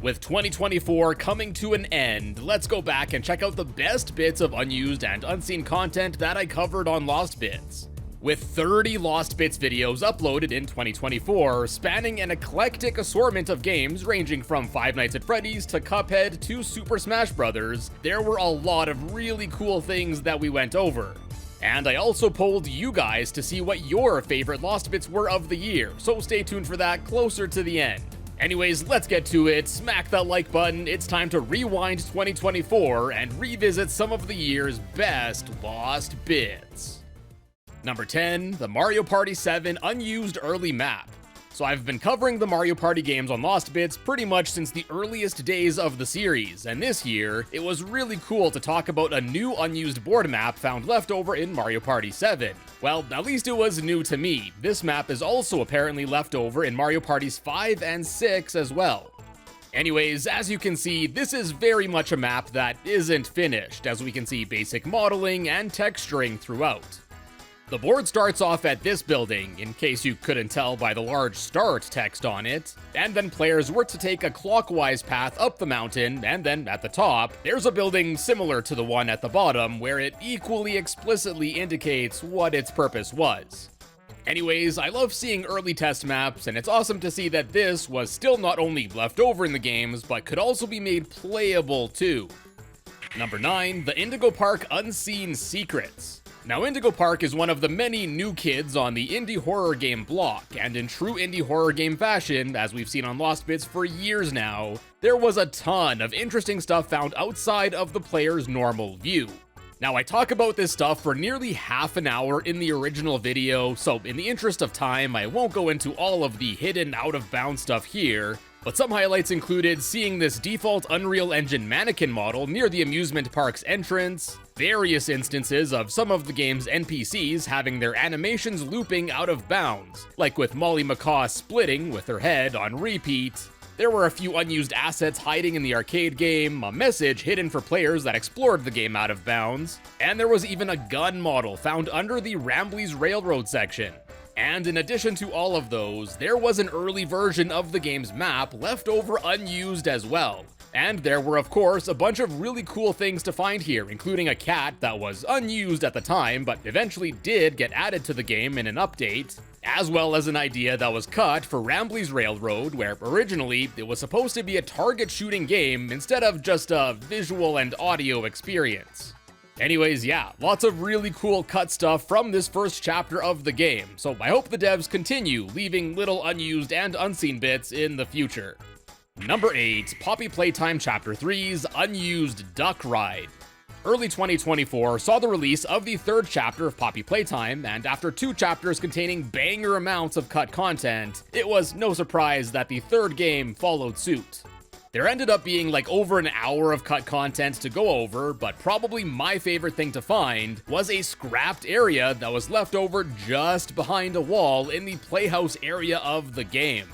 With 2024 coming to an end, let's go back and check out the best bits of unused and unseen content that I covered on Lost Bits. With 30 Lost Bits videos uploaded in 2024, spanning an eclectic assortment of games ranging from Five Nights at Freddy's to Cuphead to Super Smash Bros., there were a lot of really cool things that we went over. And I also polled you guys to see what your favorite Lost Bits were of the year, so stay tuned for that closer to the end. Anyways, let's get to it. Smack that like button. It's time to rewind 2024 and revisit some of the year's best Lost Bits. Number 10, the Mario Party 7 Unused Early Map. So I've been covering the Mario Party games on Lost Bits pretty much since the earliest days of the series, and this year, it was really cool to talk about a new unused board map found left over in Mario Party 7. Well, at least it was new to me. This map is also apparently left over in Mario Parties 5 and 6 as well. Anyways, as you can see, this is very much a map that isn't finished, as we can see basic modeling and texturing throughout. The board starts off at this building, in case you couldn't tell by the large START text on it, and then players were to take a clockwise path up the mountain, and then at the top, there's a building similar to the one at the bottom where it equally explicitly indicates what its purpose was. Anyways, I love seeing early test maps, and it's awesome to see that this was still not only left over in the games, but could also be made playable too. Number 9, the Indigo Park Unseen Secrets. Now, Indigo Park is one of the many new kids on the indie horror game block, and in true indie horror game fashion, as we've seen on Lost Bits for years now, there was a ton of interesting stuff found outside of the player's normal view. Now, I talk about this stuff for nearly half an hour in the original video, so in the interest of time, I won't go into all of the hidden out-of-bounds stuff here, but some highlights included seeing this default Unreal Engine mannequin model near the amusement park's entrance, various instances of some of the game's NPCs having their animations looping out of bounds, like with Molly McCaw splitting with her head on repeat. There were a few unused assets hiding in the arcade game, a message hidden for players that explored the game out of bounds, and there was even a gun model found under the Rambley's Railroad section. And in addition to all of those, there was an early version of the game's map left over unused as well. And there were of course a bunch of really cool things to find here, including a cat that was unused at the time but eventually did get added to the game in an update, as well as an idea that was cut for Rambley's Railroad, where originally it was supposed to be a target shooting game instead of just a visual and audio experience. Anyways, yeah, lots of really cool cut stuff from this first chapter of the game, so I hope the devs continue leaving little unused and unseen bits in the future. Number 8, Poppy Playtime Chapter 3's Unused Duck Ride. Early 2024 saw the release of the third chapter of Poppy Playtime, and after 2 chapters containing banger amounts of cut content, it was no surprise that the third game followed suit. There ended up being like over an hour of cut content to go over, but probably my favorite thing to find was a scrapped area that was left over just behind a wall in the playhouse area of the game.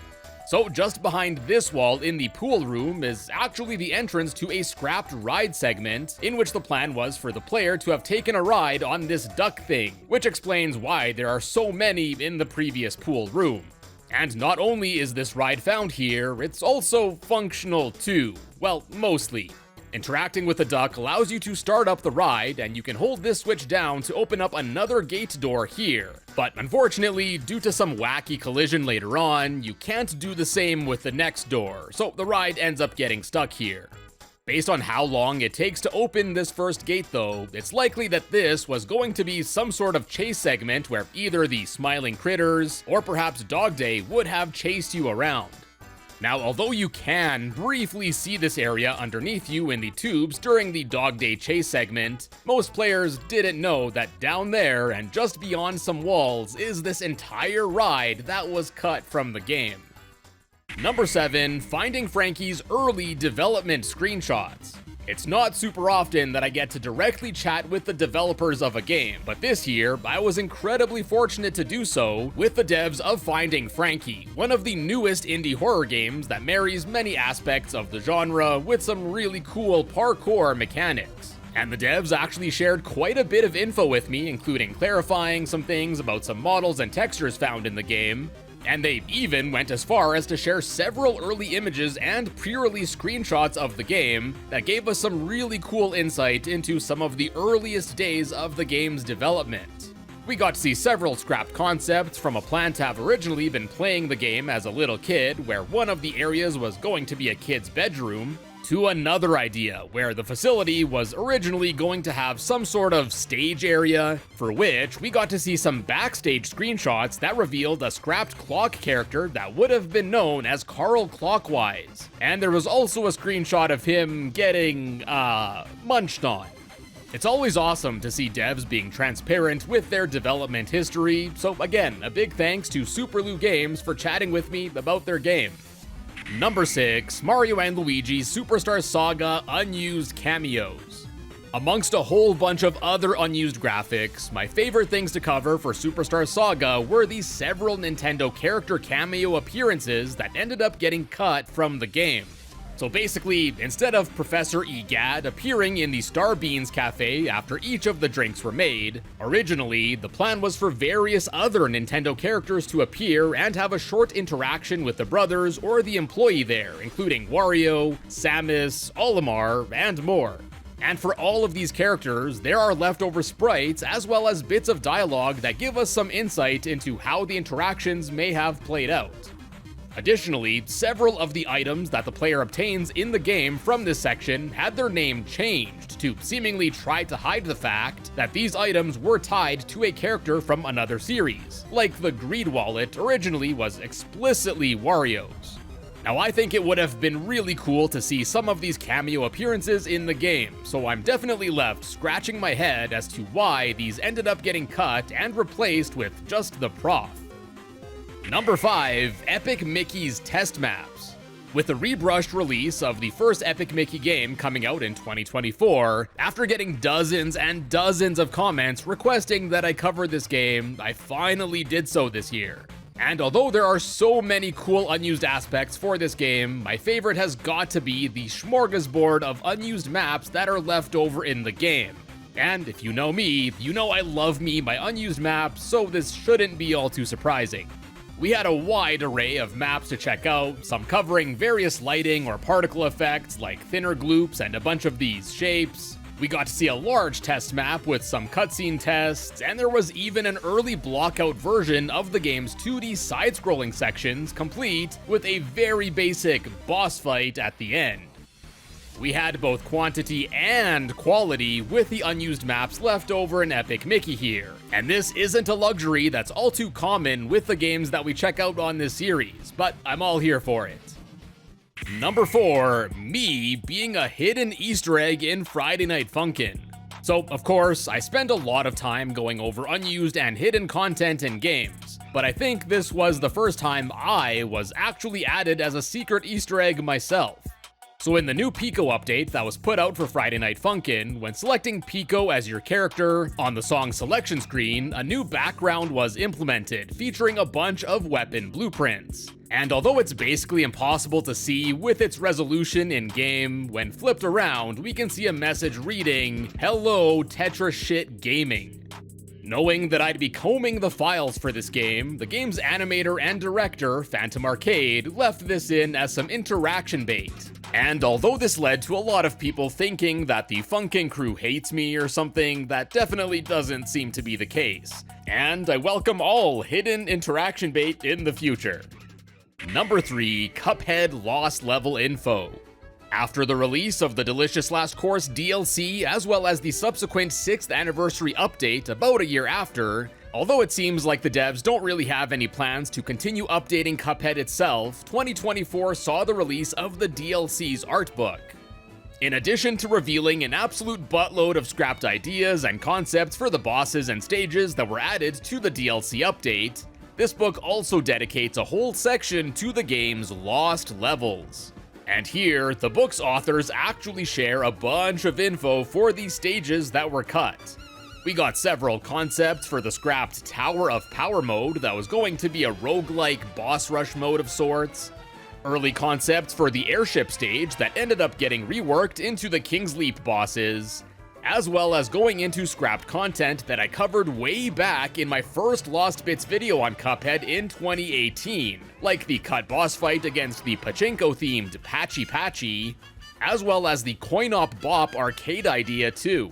So just behind this wall in the pool room is actually the entrance to a scrapped ride segment, in which the plan was for the player to have taken a ride on this duck thing, which explains why there are so many in the previous pool room. And not only is this ride found here, it's also functional too. Well, mostly. Interacting with the duck allows you to start up the ride, and you can hold this switch down to open up another gate door here. But unfortunately, due to some wacky collision later on, you can't do the same with the next door, so the ride ends up getting stuck here. Based on how long it takes to open this first gate though, it's likely that this was going to be some sort of chase segment where either the smiling critters or perhaps Dog Day would have chased you around. Now, although you can briefly see this area underneath you in the tubes during the Dog Day chase segment, most players didn't know that down there and just beyond some walls is this entire ride that was cut from the game. Number 7, Finding Frankie's Early Development Screenshots. It's not super often that I get to directly chat with the developers of a game, but this year, I was incredibly fortunate to do so with the devs of Finding Frankie, one of the newest indie horror games that marries many aspects of the genre with some really cool parkour mechanics. And the devs actually shared quite a bit of info with me, including clarifying some things about some models and textures found in the game, And they even went as far as to share several early images and pre-release screenshots of the game that gave us some really cool insight into some of the earliest days of the game's development. We got to see several scrapped concepts, from a plan to have originally been playing the game as a little kid, where one of the areas was going to be a kid's bedroom, to another idea where the facility was originally going to have some sort of stage area, for which we got to see some backstage screenshots that revealed a scrapped clock character that would have been known as Carl Clockwise. And there was also a screenshot of him getting, munched on. It's always awesome to see devs being transparent with their development history, so again, a big thanks to Superlou Games for chatting with me about their game. Number 6, Mario and Luigi Superstar Saga Unused Cameos. Amongst a whole bunch of other unused graphics, my favorite things to cover for Superstar Saga were the several Nintendo character cameo appearances that ended up getting cut from the game. So basically, instead of Professor Egad appearing in the Star Beans Cafe after each of the drinks were made, originally, the plan was for various other Nintendo characters to appear and have a short interaction with the brothers or the employee there, including Wario, Samus, Olimar, and more. And for all of these characters, there are leftover sprites as well as bits of dialogue that give us some insight into how the interactions may have played out. Additionally, several of the items that the player obtains in the game from this section had their name changed to seemingly try to hide the fact that these items were tied to a character from another series, like the Greed Wallet originally was explicitly Wario's. Now, I think it would have been really cool to see some of these cameo appearances in the game, so I'm definitely left scratching my head as to why these ended up getting cut and replaced with just the prof. Number 5, Epic Mickey's Test Maps. With the rebrushed release of the first Epic Mickey game coming out in 2024, after getting dozens and dozens of comments requesting that I cover this game, I finally did so this year. And although there are so many cool unused aspects for this game, my favorite has got to be the smorgasbord of unused maps that are left over in the game. And if you know me, you know I love me my unused maps, so this shouldn't be all too surprising. We had a wide array of maps to check out, some covering various lighting or particle effects like thinner gloops and a bunch of these shapes. We got to see a large test map with some cutscene tests, and there was even an early blockout version of the game's 2D side-scrolling sections, complete with a very basic boss fight at the end. We had both quantity and quality with the unused maps left over in Epic Mickey here, and this isn't a luxury that's all too common with the games that we check out on this series, but I'm all here for it. Number 4, me being a hidden Easter egg in Friday Night Funkin'. So, of course, I spend a lot of time going over unused and hidden content in games, but I think this was the first time I was actually added as a secret Easter egg myself. So in the new Pico update that was put out for Friday Night Funkin', when selecting Pico as your character, on the song selection screen, a new background was implemented, featuring a bunch of weapon blueprints. And although it's basically impossible to see with its resolution in-game, when flipped around, we can see a message reading, "Hello, TetraBitGaming." Knowing that I'd be combing the files for this game, the game's animator and director, Phantom Arcade, left this in as some interaction bait. And although this led to a lot of people thinking that the Funkin' crew hates me or something, that definitely doesn't seem to be the case. And I welcome all hidden interaction bait in the future. Number 3, Cuphead Lost Level Info. After the release of the Delicious Last Course DLC, as well as the subsequent 6th anniversary update about a year after, although it seems like the devs don't really have any plans to continue updating Cuphead itself, 2024 saw the release of the DLC's art book. In addition to revealing an absolute buttload of scrapped ideas and concepts for the bosses and stages that were added to the DLC update, this book also dedicates a whole section to the game's lost levels. And here, the book's authors actually share a bunch of info for these stages that were cut. We got several concepts for the scrapped Tower of Power mode that was going to be a roguelike boss rush mode of sorts, early concepts for the airship stage that ended up getting reworked into the King's Leap bosses, as well as going into scrapped content that I covered way back in my first Lost Bits video on Cuphead in 2018, like the cut boss fight against the pachinko-themed Patchy Patchy, as well as the coin-op bop arcade idea too.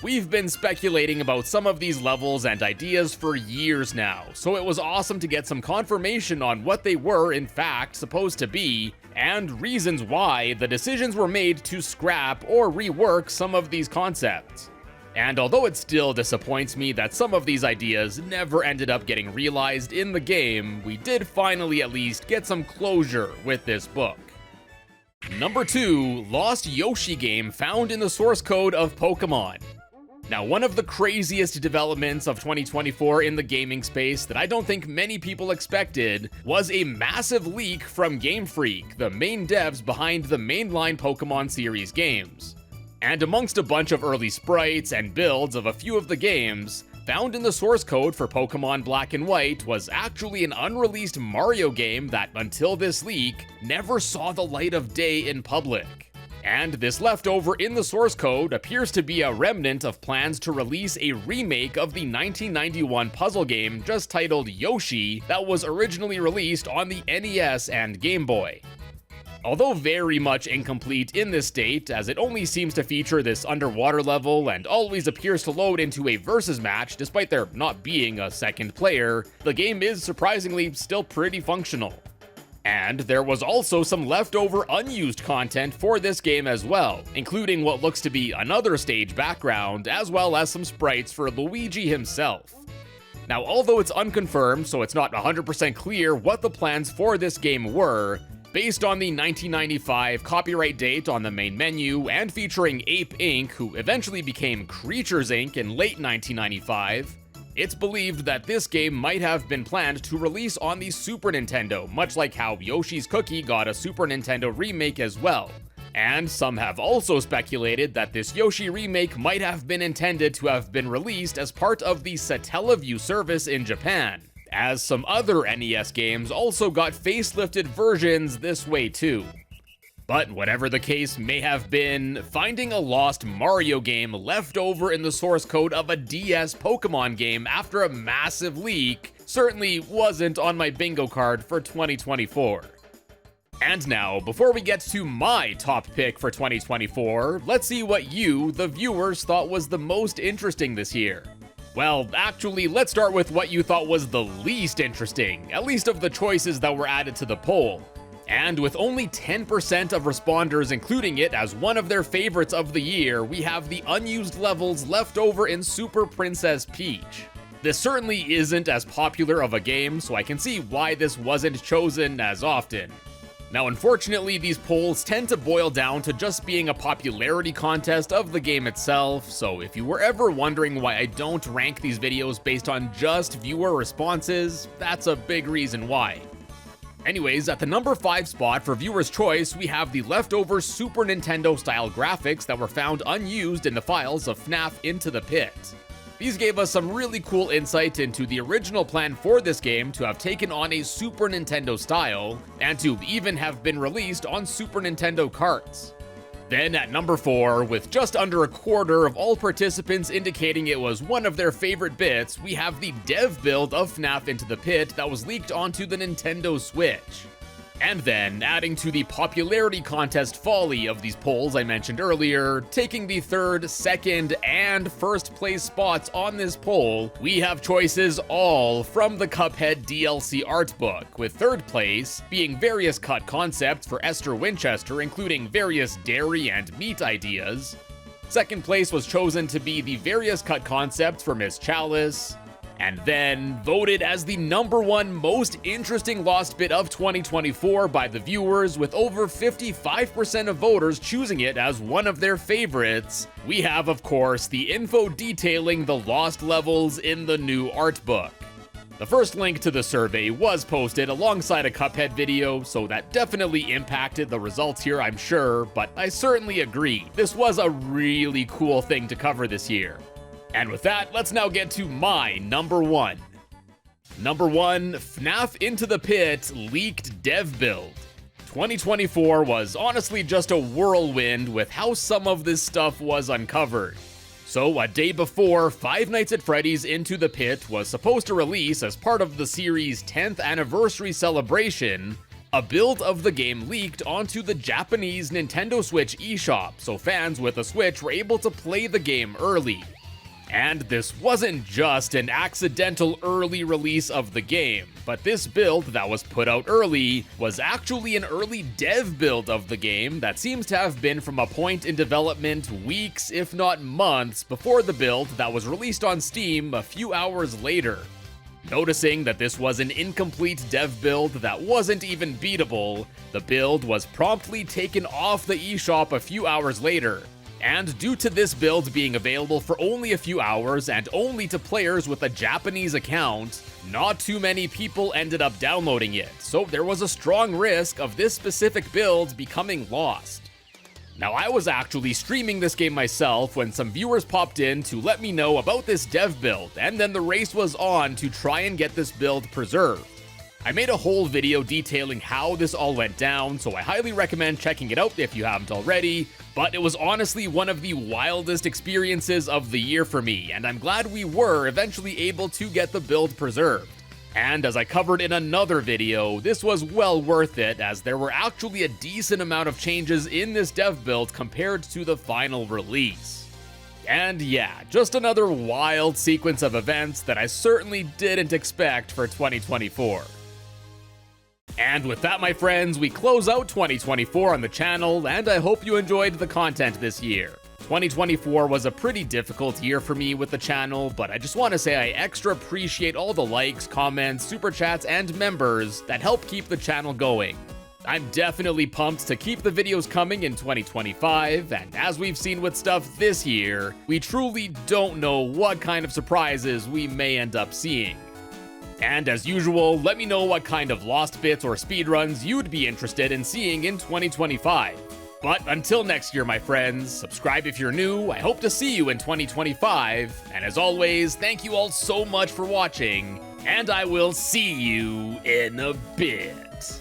We've been speculating about some of these levels and ideas for years now, so it was awesome to get some confirmation on what they were in fact supposed to be, and reasons why the decisions were made to scrap or rework some of these concepts. And although it still disappoints me that some of these ideas never ended up getting realized in the game, we did finally at least get some closure with this book. Number 2, Lost Yoshi game found in the source code of Pokemon. Now, one of the craziest developments of 2024 in the gaming space that I don't think many people expected was a massive leak from Game Freak, the main devs behind the mainline Pokemon series games. And amongst a bunch of early sprites and builds of a few of the games, found in the source code for Pokemon Black and White was actually an unreleased Mario game that, until this leak, never saw the light of day in public. And this leftover in the source code appears to be a remnant of plans to release a remake of the 1991 puzzle game just titled Yoshi that was originally released on the NES and Game Boy. Although very much incomplete in this state, as it only seems to feature this underwater level and always appears to load into a versus match despite there not being a second player, the game is surprisingly still pretty functional. And there was also some leftover unused content for this game as well, including what looks to be another stage background, as well as some sprites for Luigi himself. Now, although it's unconfirmed, so it's not 100% clear what the plans for this game were, based on the 1995 copyright date on the main menu and featuring Ape Inc., who eventually became Creatures Inc. in late 1995, it's believed that this game might have been planned to release on the Super Nintendo, much like how Yoshi's Cookie got a Super Nintendo remake as well. And some have also speculated that this Yoshi remake might have been intended to have been released as part of the Satellaview service in Japan, as some other NES games also got facelifted versions this way too. But whatever the case may have been, finding a lost Mario game left over in the source code of a DS Pokemon game after a massive leak certainly wasn't on my bingo card for 2024. And now, before we get to my top pick for 2024, let's see what you, the viewers, thought was the most interesting this year. Well, actually, let's start with what you thought was the least interesting, at least of the choices that were added to the poll. And with only 10% of responders including it as one of their favorites of the year, we have the unused levels left over in Super Princess Peach. This certainly isn't as popular of a game, so I can see why this wasn't chosen as often. Now, unfortunately, these polls tend to boil down to just being a popularity contest of the game itself, so if you were ever wondering why I don't rank these videos based on just viewer responses, that's a big reason why. Anyways, at the number 5 spot for viewer's choice, we have the leftover Super Nintendo style graphics that were found unused in the files of FNAF Into the Pit. These gave us some really cool insight into the original plan for this game to have taken on a Super Nintendo style, and to even have been released on Super Nintendo carts. Then at number 4, with just under a quarter of all participants indicating it was one of their favorite bits, we have the dev build of FNAF Into the Pit that was leaked onto the Nintendo Switch. And then, adding to the popularity contest folly of these polls I mentioned earlier, taking the 3rd, 2nd, and 1st place spots on this poll, we have choices all from the Cuphead DLC art book, with 3rd place being various cut concepts for Esther Winchester, including various dairy and meat ideas. 2nd place was chosen to be the various cut concepts for Miss Chalice. And then, voted as the number 1 most interesting lost bit of 2024 by the viewers, with over 55% of voters choosing it as one of their favorites, we have, of course, the info detailing the lost levels in the new art book. The first link to the survey was posted alongside a Cuphead video, so that definitely impacted the results here, I'm sure, but I certainly agree, this was a really cool thing to cover this year. And with that, let's now get to my number 1. Number 1, FNAF Into the Pit leaked dev build. 2024 was honestly just a whirlwind with how some of this stuff was uncovered. So, a day before Five Nights at Freddy's Into the Pit was supposed to release as part of the series' 10th anniversary celebration, a build of the game leaked onto the Japanese Nintendo Switch eShop, so fans with a Switch were able to play the game early. And this wasn't just an accidental early release of the game, but this build that was put out early was actually an early dev build of the game that seems to have been from a point in development weeks, if not months, before the build that was released on Steam a few hours later. Noticing that this was an incomplete dev build that wasn't even beatable, the build was promptly taken off the eShop a few hours later. And due to this build being available for only a few hours and only to players with a Japanese account, not too many people ended up downloading it, so there was a strong risk of this specific build becoming lost. Now, I was actually streaming this game myself when some viewers popped in to let me know about this dev build, and then the race was on to try and get this build preserved. I made a whole video detailing how this all went down, so I highly recommend checking it out if you haven't already, but it was honestly one of the wildest experiences of the year for me, and I'm glad we were eventually able to get the build preserved. And as I covered in another video, this was well worth it, as there were actually a decent amount of changes in this dev build compared to the final release. And yeah, just another wild sequence of events that I certainly didn't expect for 2024. And with that, my friends, we close out 2024 on the channel, and I hope you enjoyed the content this year. 2024 was a pretty difficult year for me with the channel, but I just want to say I extra appreciate all the likes, comments, super chats, and members that help keep the channel going. I'm definitely pumped to keep the videos coming in 2025, and as we've seen with stuff this year, we truly don't know what kind of surprises we may end up seeing. And as usual, let me know what kind of lost bits or speedruns you'd be interested in seeing in 2025. But until next year, my friends, subscribe if you're new. I hope to see you in 2025. And as always, thank you all so much for watching, and I will see you in a bit.